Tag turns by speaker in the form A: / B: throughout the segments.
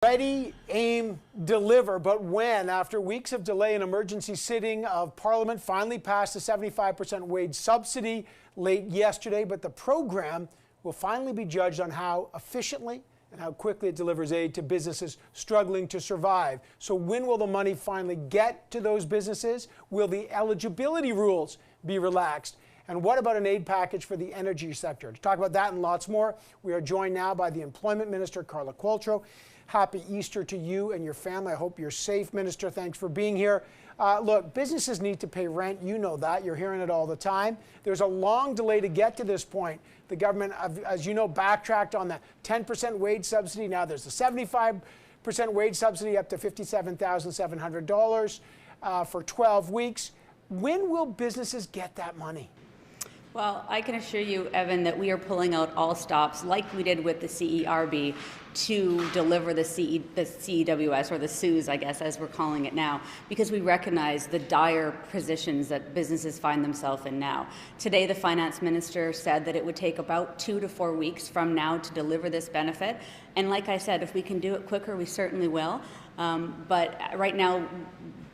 A: Ready, aim, deliver. But when, after weeks of delay, an emergency sitting of Parliament finally passed a 75% wage subsidy late yesterday, but the program will finally be judged on how efficiently and how quickly it delivers aid to businesses struggling to survive. So when will the money finally get to those businesses? Will the eligibility rules be relaxed? And what about an aid package for the energy sector? To talk about that and lots more, we are joined now by the Employment Minister, Carla Qualtrough. Happy Easter to you and your family. I hope you're safe, Minister. Thanks for being here. Look, businesses need to pay rent. You know that. You're hearing it all the time. There's a long delay to get to this point. The government, as you know, backtracked on the 10% wage subsidy. Now there's a 75% wage subsidy up to $57,700 for 12 weeks. When will businesses get that money?
B: Well, I can assure you, Evan, that we are pulling out all stops, like we did with the CERB, to deliver the CEWS, or the CEWS, I guess, as we're calling it now, because we recognize the dire positions that businesses find themselves in now. Today, the Finance Minister said that it would take about 2 to 4 weeks from now to deliver this benefit. And like I said, if we can do it quicker, we certainly will. But right now,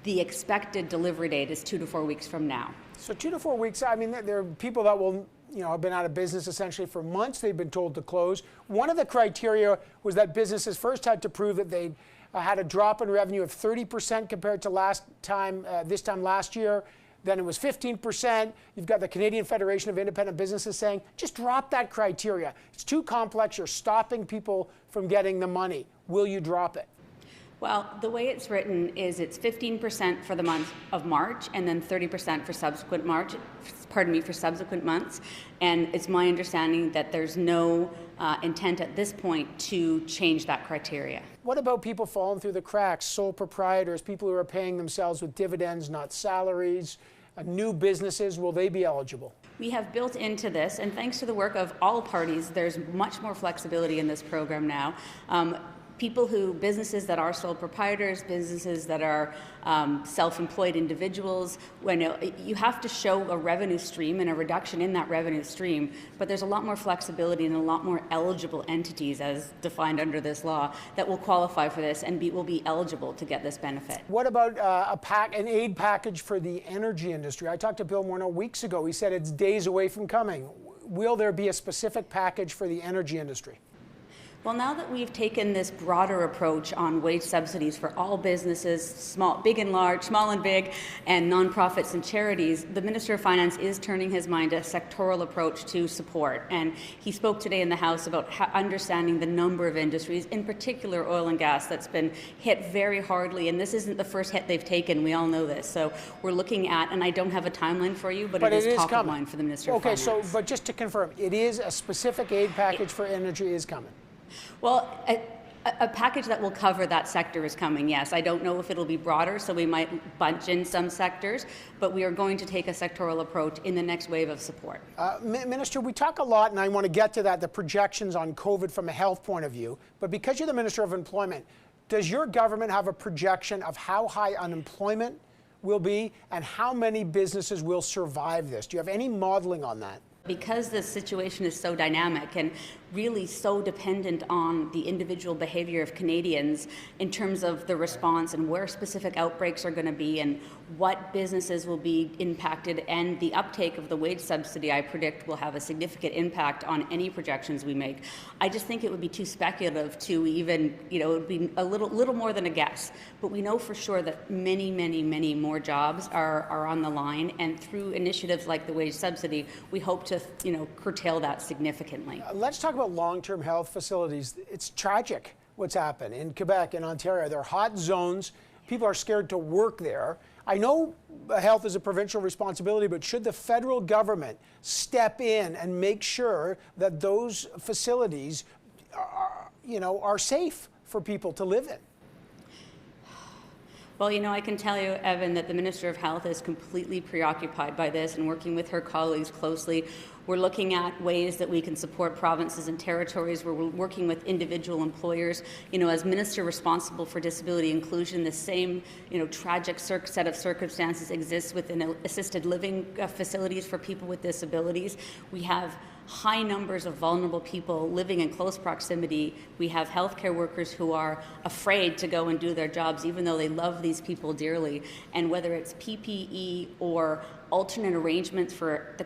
B: the expected delivery date is 2 to 4 weeks from now.
A: So 2 to 4 weeks, I mean, there are people that will, have been out of business essentially for months. They've been told to close. One of the criteria was that businesses first had to prove that they had a drop in revenue of 30% compared to this time last year. Then it was 15%. You've got the Canadian Federation of Independent Businesses saying, just drop that criteria. It's too complex. You're stopping people from getting the money. Will you drop it?
B: Well, the way it's written is it's 15% for the month of March and then 30% for subsequent months. And it's my understanding that there's no intent at this point to change that criteria.
A: What about people falling through the cracks, sole proprietors, people who are paying themselves with dividends, not salaries, new businesses? Will they be eligible?
B: We have built into this, and thanks to the work of all parties, there's much more flexibility in this program now. Businesses that are sole proprietors, businesses that are self-employed individuals, when you have to show a revenue stream and a reduction in that revenue stream, but there's a lot more flexibility and a lot more eligible entities as defined under this law that will qualify for this and will be eligible to get this benefit.
A: What about an aid package for the energy industry? I talked to Bill Morneau weeks ago. He said it's days away from coming. Will there be a specific package for the energy industry?
B: Well, now that we've taken this broader approach on wage subsidies for all businesses, big and large, small and big, and nonprofits and charities, the Minister of Finance is turning his mind to a sectoral approach to support. And he spoke today in the House about understanding the number of industries, in particular oil and gas, that's been hit very hardly. And this isn't the first hit they've taken. We all know this. So we're looking at, and I don't have a timeline for you, but it is top of mind for the Minister of Finance.
A: Okay, but just to confirm, it is a specific aid package for energy is coming?
B: Well, a package that will cover that sector is coming, yes. I don't know if it'll be broader, so we might bunch in some sectors, but we are going to take a sectoral approach in the next wave of support.
A: Minister, we talk a lot, and I want to get to that, the projections on COVID from a health point of view, but because you're the Minister of Employment, does your government have a projection of how high unemployment will be and how many businesses will survive this? Do you have any modeling on that?
B: Because the situation is so dynamic and really so dependent on the individual behavior of Canadians in terms of the response and where specific outbreaks are going to be and what businesses will be impacted, and the uptake of the wage subsidy, I predict, will have a significant impact on any projections we make. I just think it would be too speculative to even, it would be a little more than a guess. But we know for sure that many, many, many more jobs are on the line, and through initiatives like the wage subsidy, we hope to curtail that significantly.
A: Let's talk about long-term health facilities. It's tragic what's happened in Quebec and Ontario. They're hot zones. People are scared to work there. I know health is a provincial responsibility, but should the federal government step in and make sure that those facilities are safe for people to live in?
B: Well, I can tell you, Evan, that the Minister of Health is completely preoccupied by this and working with her colleagues closely. We're looking at ways that we can support provinces and territories where we're working with individual employers. As Minister responsible for disability inclusion, the same, tragic set of circumstances exists within assisted living facilities for people with disabilities. We have high numbers of vulnerable people living in close proximity. We have healthcare workers who are afraid to go and do their jobs, even though they love these people dearly. And whether it's PPE or alternate arrangements for the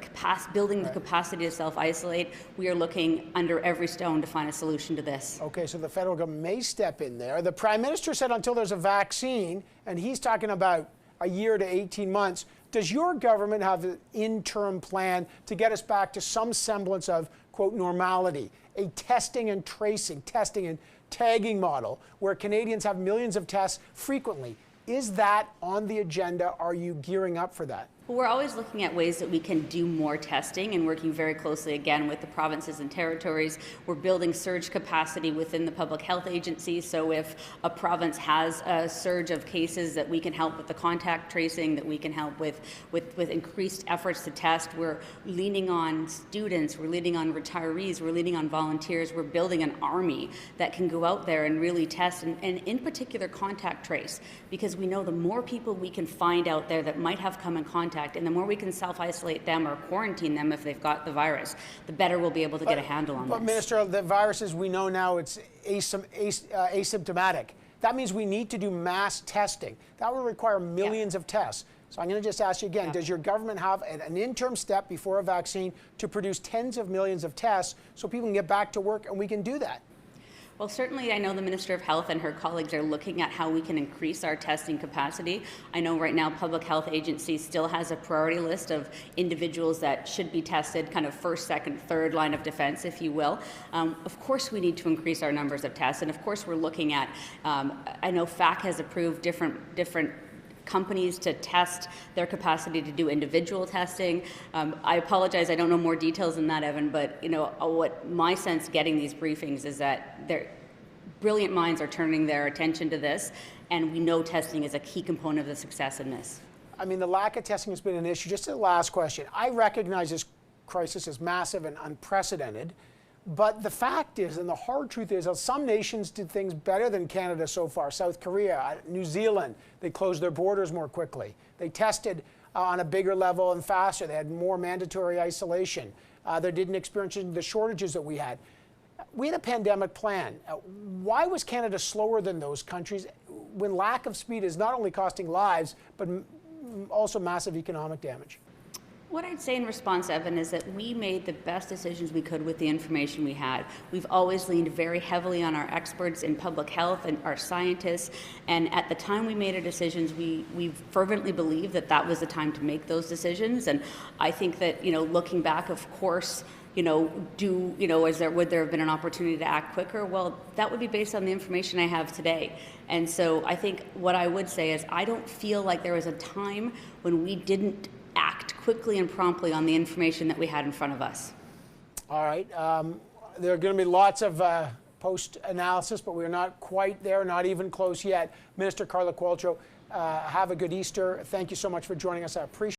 B: building the capacity to self-isolate, we are looking under every stone to find a solution to this.
A: Okay, so the federal government may step in there. The Prime Minister said until there's a vaccine, and he's talking about a year to 18 months. Does your government have an interim plan to get us back to some semblance of, quote, normality, a testing and tracing, testing and tagging model where Canadians have millions of tests frequently? Is that on the agenda? Are you gearing up for that?
B: Well, we're always looking at ways that we can do more testing and working very closely, again, with the provinces and territories. We're building surge capacity within the public health agency, so if a province has a surge of cases, that we can help with the contact tracing, that we can help with increased efforts to test. We're leaning on students, we're leaning on retirees, we're leaning on volunteers. We're building an army that can go out there and really test, and in particular contact trace, because we know the more people we can find out there that might have come in contact, and the more we can self-isolate them or quarantine them if they've got the virus, the better we'll be able to get a handle on this.
A: But Minister, the viruses we know now, it's asymptomatic. That means we need to do mass testing. That will require millions of tests. So I'm going to just ask you again, does your government have an interim step before a vaccine to produce tens of millions of tests so people can get back to work and we can do that?
B: Well, certainly I know the Minister of Health and her colleagues are looking at how we can increase our testing capacity. I know right now Public Health Agency still has a priority list of individuals that should be tested, kind of first, second, third line of defense, if you will. Of course we need to increase our numbers of tests, and of course we're looking at, I know FAC has approved different companies to test their capacity to do individual testing. I apologize, I don't know more details than that, Evan, but what my sense getting these briefings is that brilliant minds are turning their attention to this, and we know testing is a key component of the success in this.
A: I mean, the lack of testing has been an issue. Just a last question. I recognize this crisis is massive and unprecedented, but the fact is, and the hard truth is, that some nations did things better than Canada so far. South Korea, New Zealand, they closed their borders more quickly. They tested on a bigger level and faster. They had more mandatory isolation. They didn't experience the shortages that we had. We had a pandemic plan. Why was Canada slower than those countries when lack of speed is not only costing lives, but also massive economic damage?
B: What I'd say in response, Evan, is that we made the best decisions we could with the information we had. We've always leaned very heavily on our experts in public health and our scientists, and at the time we made our decisions, we fervently believed that that was the time to make those decisions. And I think that, looking back, of course, would there have been an opportunity to act quicker? Well, that would be based on the information I have today. And so I think what I would say is I don't feel like there was a time when we didn't act quickly and promptly on the information that we had in front of us.
A: All right. There are going to be lots of post-analysis, but we're not quite there, not even close yet. Minister Carla Qualtrough, have a good Easter. Thank you so much for joining us. I appreciate it.